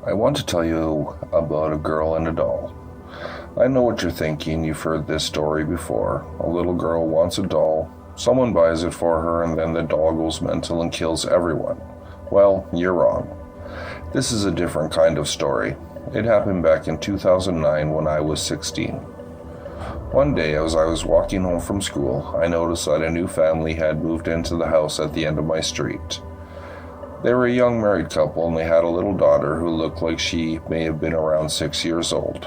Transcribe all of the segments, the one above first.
I want to tell you about a girl and a doll. I know what you're thinking. You've heard this story before. A little girl wants a doll, someone buys it for her, and then the doll goes mental and kills everyone. Well, you're wrong. This is a different kind of story. It happened back in 2009 when I was 16. One day, as I was walking home from school, I noticed that a new family had moved into the house at the end of my street. They were a young married couple, and they had a little daughter who looked like she may have been around 6 years old.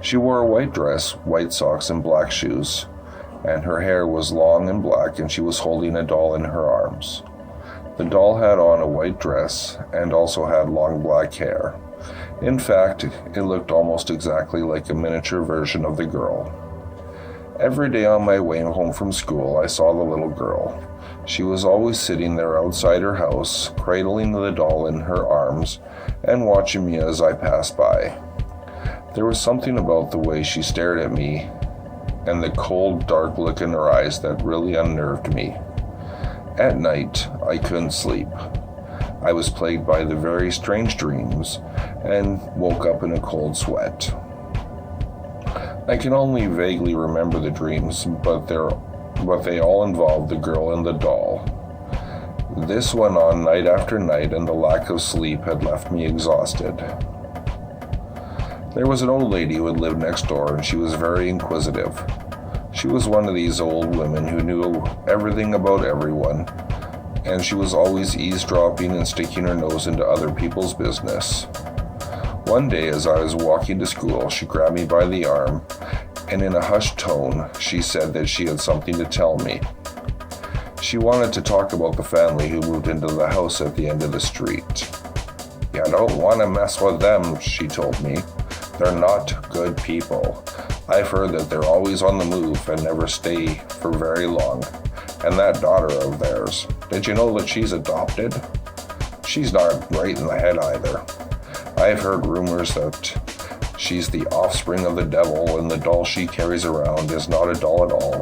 She wore a white dress, white socks, and black shoes, and her hair was long and black, and she was holding a doll in her arms. The doll had on a white dress and also had long black hair. In fact, it looked almost exactly like a miniature version of the girl. Every day on my way home from school, I saw the little girl. She was always sitting there outside her house, cradling the doll in her arms and watching me as I passed by. There was something about the way she stared at me and the cold, dark look in her eyes that really unnerved me. At night, I couldn't sleep. I was plagued by the very strange dreams and woke up in a cold sweat. I can only vaguely remember the dreams, but they all involved the girl and the doll. This went on night after night, and the lack of sleep had left me exhausted. There was an old lady who had lived next door, and she was very inquisitive. She was one of these old women who knew everything about everyone, and she was always eavesdropping and sticking her nose into other people's business. One day, as I was walking to school, she grabbed me by the arm, and in a hushed tone, she said that she had something to tell me. She wanted to talk about the family who moved into the house at the end of the street. "You don't want to mess with them," she told me. "They're not good people. I've heard that they're always on the move and never stay for very long. And that daughter of theirs, did you know that she's adopted? She's not right in the head either. I've heard rumors that she's the offspring of the devil, and the doll she carries around is not a doll at all,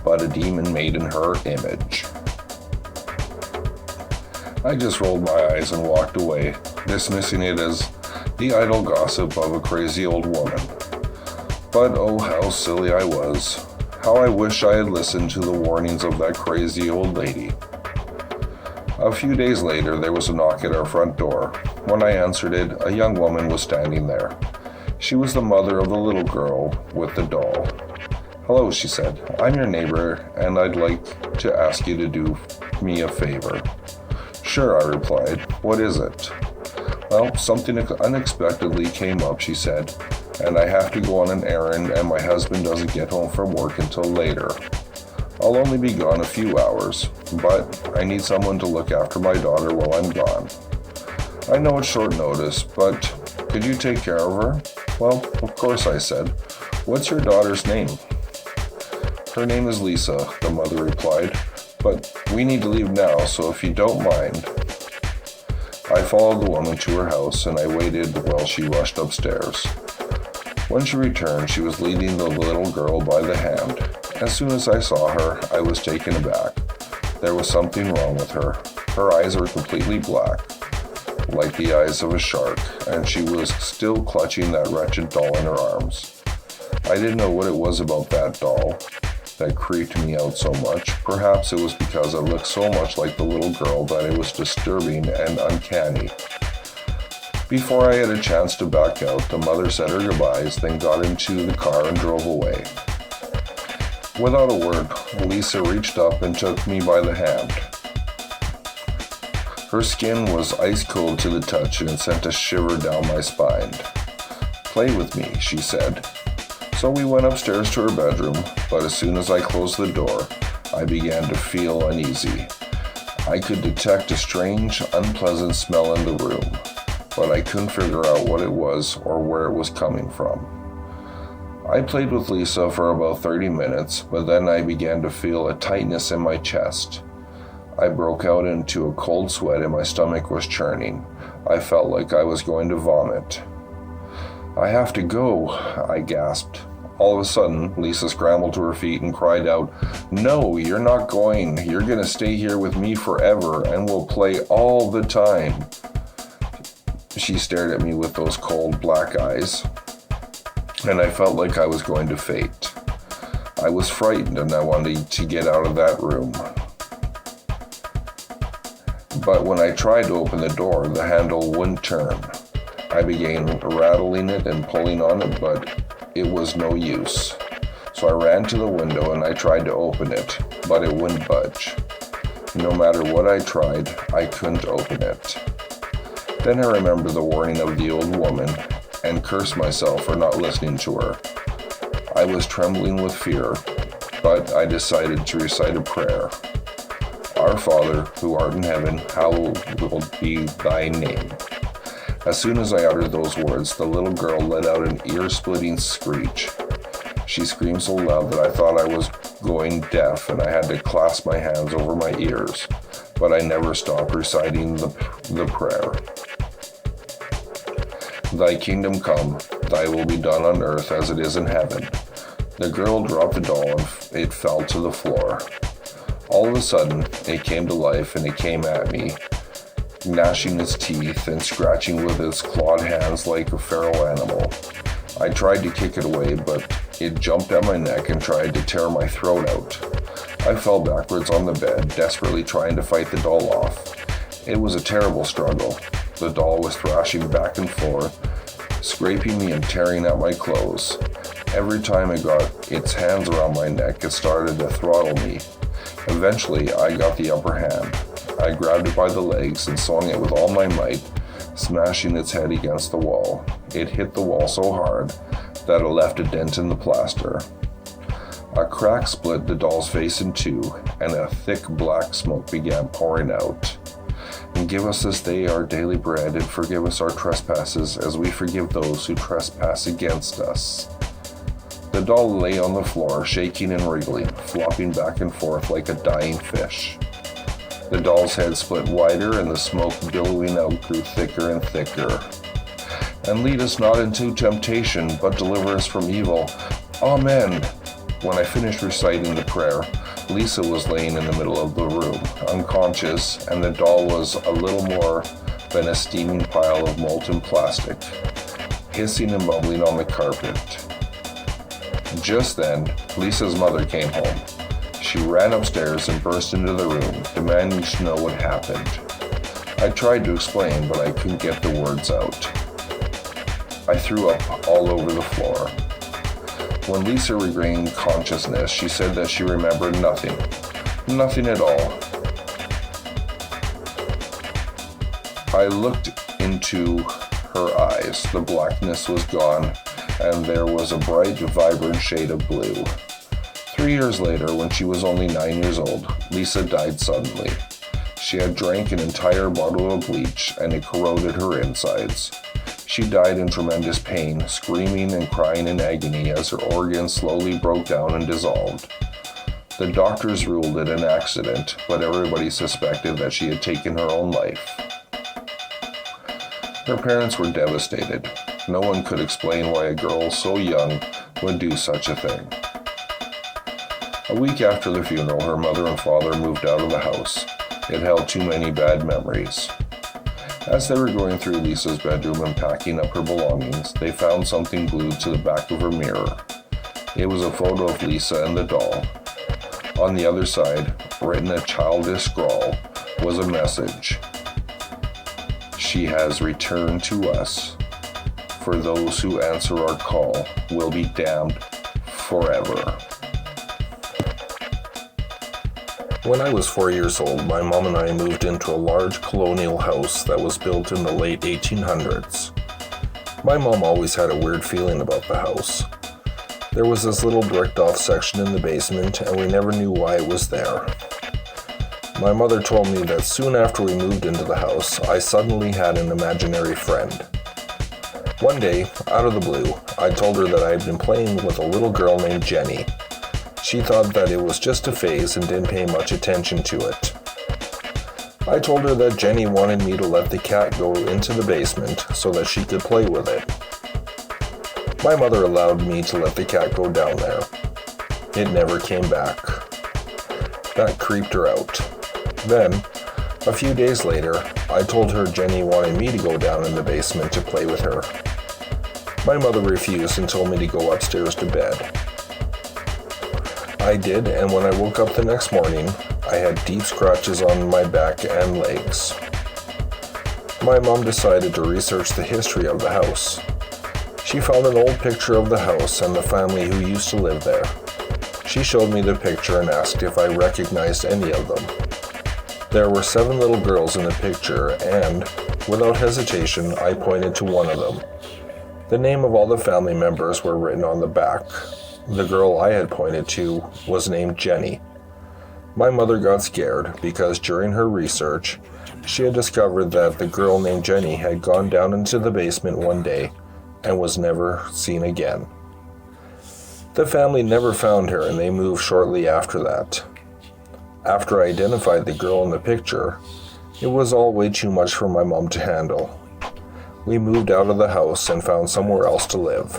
but a demon made in her image." I just rolled my eyes and walked away, dismissing it as the idle gossip of a crazy old woman. But oh, how silly I was. How I wish I had listened to the warnings of that crazy old lady. A few days later, there was a knock at our front door. When I answered it, a young woman was standing there. She was the mother of the little girl with the doll. "Hello," she said. "I'm your neighbor, and I'd like to ask you to do me a favor." "Sure," I replied. "What is it?" "Well, something unexpectedly came up," she said, "and I have to go on an errand, and my husband doesn't get home from work until later. I'll only be gone a few hours, but I need someone to look after my daughter while I'm gone. I know it's short notice, but could you take care of her?" "Well, of course," I said. "What's your daughter's name?" "Her name is Lisa," the mother replied, "but we need to leave now, so if you don't mind." I followed the woman to her house, and I waited while she rushed upstairs. When she returned, she was leading the little girl by the hand. As soon as I saw her, I was taken aback. There was something wrong with her. Her eyes were completely black, like the eyes of a shark, and she was still clutching that wretched doll in her arms. I didn't know what it was about that doll that creeped me out so much. Perhaps it was because it looked so much like the little girl that it was disturbing and uncanny. Before I had a chance to back out, the mother said her goodbyes, then got into the car and drove away. Without a word, Lisa reached up and took me by the hand. Her skin was ice cold to the touch, and it sent a shiver down my spine. "Play with me," she said. So we went upstairs to her bedroom, but as soon as I closed the door, I began to feel uneasy. I could detect a strange, unpleasant smell in the room, but I couldn't figure out what it was or where it was coming from. I played with Lisa for about 30 minutes, but then I began to feel a tightness in my chest. I broke out into a cold sweat and my stomach was churning. I felt like I was going to vomit. "I have to go," I gasped. All of a sudden, Lisa scrambled to her feet and cried out, "No, you're not going. You're going to stay here with me forever, and we'll play all the time." She stared at me with those cold black eyes, and I felt like I was going to faint. I was frightened and I wanted to get out of that room. But when I tried to open the door, the handle wouldn't turn. I began rattling it and pulling on it, but it was no use. So I ran to the window and I tried to open it, but it wouldn't budge. No matter what I tried, I couldn't open it. Then I remembered the warning of the old woman and cursed myself for not listening to her. I was trembling with fear, but I decided to recite a prayer. Our Father, who art in heaven, hallowed be thy name. As soon as I uttered those words, the little girl let out an ear-splitting screech. She screamed so loud that I thought I was going deaf and I had to clasp my hands over my ears, but I never stopped reciting the prayer. Thy kingdom come, thy will be done on earth as it is in heaven. The girl dropped the doll and it fell to the floor. All of a sudden, it came to life and it came at me, gnashing its teeth and scratching with its clawed hands like a feral animal. I tried to kick it away, but it jumped at my neck and tried to tear my throat out. I fell backwards on the bed, desperately trying to fight the doll off. It was a terrible struggle. The doll was thrashing back and forth, scraping me and tearing at my clothes. Every time it got its hands around my neck, it started to throttle me. Eventually, I got the upper hand. I grabbed it by the legs and swung it with all my might, smashing its head against the wall. It hit the wall so hard that it left a dent in the plaster. A crack split the doll's face in two, and a thick black smoke began pouring out. And give us this day our daily bread, and forgive us our trespasses, as we forgive those who trespass against us. The doll lay on the floor, shaking and wriggling, flopping back and forth like a dying fish. The doll's head split wider, and the smoke billowing out grew thicker and thicker. And lead us not into temptation, but deliver us from evil. Amen. When I finished reciting the prayer, Lisa was laying in the middle of the room, unconscious, and the doll was a little more than a steaming pile of molten plastic, hissing and bubbling on the carpet. Just then, Lisa's mother came home. She ran upstairs and burst into the room, demanding to know what happened. I tried to explain, but I couldn't get the words out. I threw up all over the floor. When Lisa regained consciousness, she said that she remembered nothing. Nothing at all. I looked into her eyes. The blackness was gone, and there was a bright, vibrant shade of blue. 3 years later, when she was only 9 years old, Lisa died suddenly. She had drank an entire bottle of bleach, and it corroded her insides. She died in tremendous pain, screaming and crying in agony as her organs slowly broke down and dissolved. The doctors ruled it an accident, but everybody suspected that she had taken her own life. Her parents were devastated. No one could explain why a girl so young would do such a thing. A week after the funeral, her mother and father moved out of the house. It held too many bad memories. As they were going through Lisa's bedroom and packing up her belongings, they found something glued to the back of her mirror. It was a photo of Lisa and the doll. On the other side, written in a childish scrawl, was a message. She has returned to us. For those who answer our call will be damned forever. When I was 4 years old, my mom and I moved into a large colonial house that was built in the late 1800s. My mom always had a weird feeling about the house. There was this little bricked-off section in the basement, and we never knew why it was there. My mother told me that soon after we moved into the house, I suddenly had an imaginary friend. One day, out of the blue, I told her that I had been playing with a little girl named Jenny. She thought that it was just a phase and didn't pay much attention to it. I told her that Jenny wanted me to let the cat go into the basement so that she could play with it. My mother allowed me to let the cat go down there. It never came back. That creeped her out. Then, A few days later, I told her Jenny wanted me to go down in the basement to play with her. My mother refused and told me to go upstairs to bed. I did, and when I woke up the next morning, I had deep scratches on my back and legs. My mom decided to research the history of the house. She found an old picture of the house and the family who used to live there. She showed me the picture and asked if I recognized any of them. There were 7 little girls in the picture, and, without hesitation, I pointed to one of them. The name of all the family members were written on the back. The girl I had pointed to was named Jenny. My mother got scared because during her research, she had discovered that the girl named Jenny had gone down into the basement one day and was never seen again. The family never found her and they moved shortly after that. After I identified the girl in the picture, it was all way too much for my mom to handle. We moved out of the house and found somewhere else to live.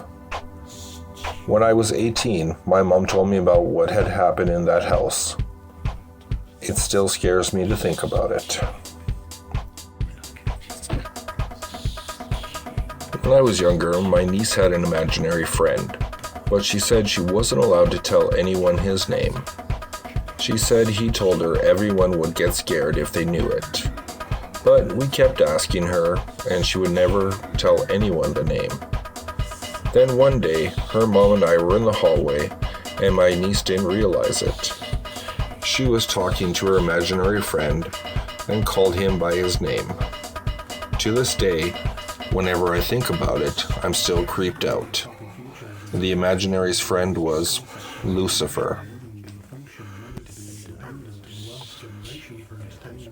When I was 18, my mom told me about what had happened in that house. It still scares me to think about it. When I was younger, my niece had an imaginary friend, but she said she wasn't allowed to tell anyone his name. She said he told her everyone would get scared if they knew it. But we kept asking her, and she would never tell anyone the name. Then one day, her mom and I were in the hallway, and my niece didn't realize it. She was talking to her imaginary friend and called him by his name. To this day, whenever I think about it, I'm still creeped out. The imaginary's friend was Lucifer.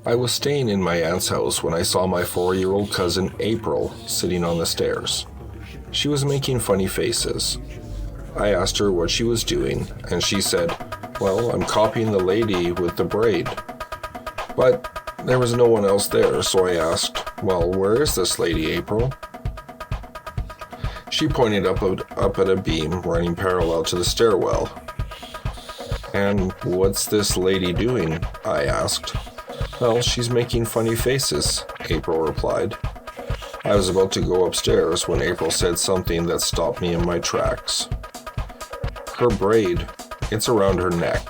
I was staying in my aunt's house when I saw my 4-year-old cousin April sitting on the stairs. She was making funny faces. I asked her what she was doing, and she said, "Well, I'm copying the lady with the braid." But there was no one else there, so I asked, "Well, where is this lady, April?" She pointed up at a beam running parallel to the stairwell. "And what's this lady doing?" I asked. "Well, she's making funny faces," April replied. I was about to go upstairs when April said something that stopped me in my tracks. "Her braid, it's around her neck."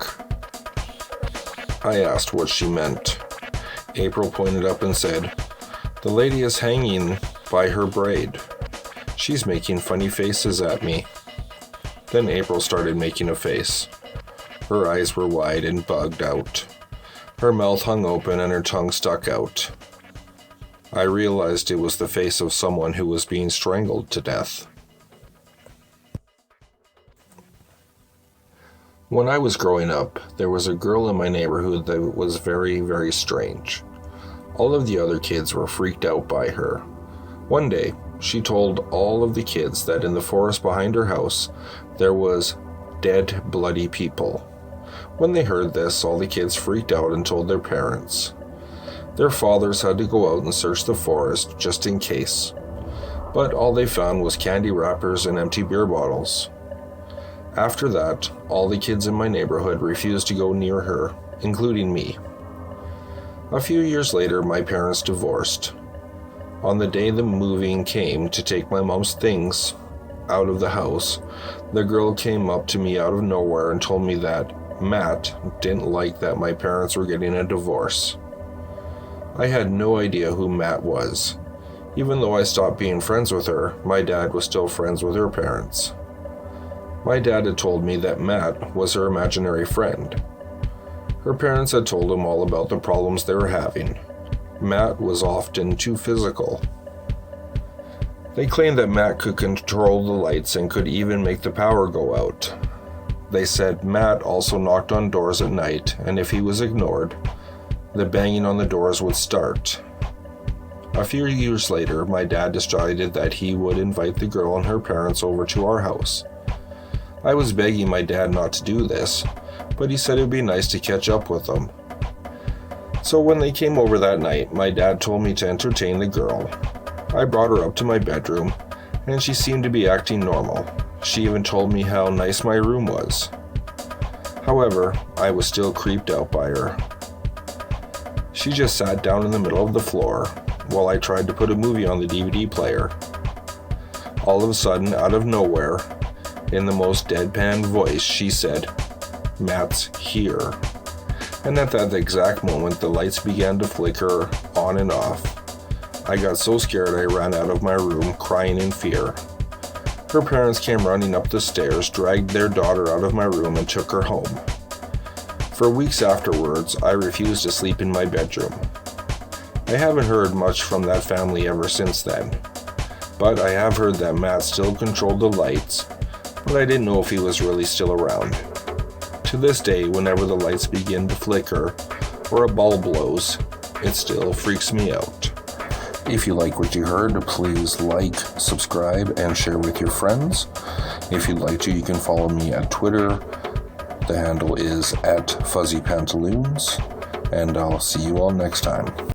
I asked what she meant. April pointed up and said, "The lady is hanging by her braid. She's making funny faces at me." Then April started making a face. Her eyes were wide and bugged out. Her mouth hung open and her tongue stuck out. I realized it was the face of someone who was being strangled to death. When I was growing up, there was a girl in my neighborhood that was very, very strange. All of the other kids were freaked out by her. One day, she told all of the kids that in the forest behind her house, there was dead, bloody people. When they heard this, all the kids freaked out and told their parents. Their fathers had to go out and search the forest just in case. But all they found was candy wrappers and empty beer bottles. After that, all the kids in my neighborhood refused to go near her, including me. A few years later, my parents divorced. On the day the moving came to take my mom's things out of the house, the girl came up to me out of nowhere and told me that Matt didn't like that my parents were getting a divorce. I had no idea who Matt was. Even though I stopped being friends with her, my dad was still friends with her parents. My dad had told me that Matt was her imaginary friend. Her parents had told him all about the problems they were having. Matt was often too physical. They claimed that Matt could control the lights and could even make the power go out. They said Matt also knocked on doors at night, and if he was ignored, the banging on the doors would start. A few years later, my dad decided that he would invite the girl and her parents over to our house. I was begging my dad not to do this, but he said it would be nice to catch up with them. So when they came over that night, my dad told me to entertain the girl. I brought her up to my bedroom, and she seemed to be acting normal. She even told me how nice my room was. However, I was still creeped out by her. She just sat down in the middle of the floor while I tried to put a movie on the DVD player. All of a sudden, out of nowhere, in the most deadpan voice, she said, "Matt's here." And at that exact moment, the lights began to flicker on and off. I got so scared I ran out of my room, crying in fear. Her parents came running up the stairs, dragged their daughter out of my room, and took her home. For weeks afterwards, I refused to sleep in my bedroom. I haven't heard much from that family ever since then, but I have heard that Matt still controlled the lights, but I didn't know if he was really still around. To this day, whenever the lights begin to flicker or a bulb blows, it still freaks me out. If you like what you heard, please like, subscribe, and share with your friends. If you'd like to, you can follow me at Twitter. The handle is @FuzzyPantaloons, and I'll see you all next time.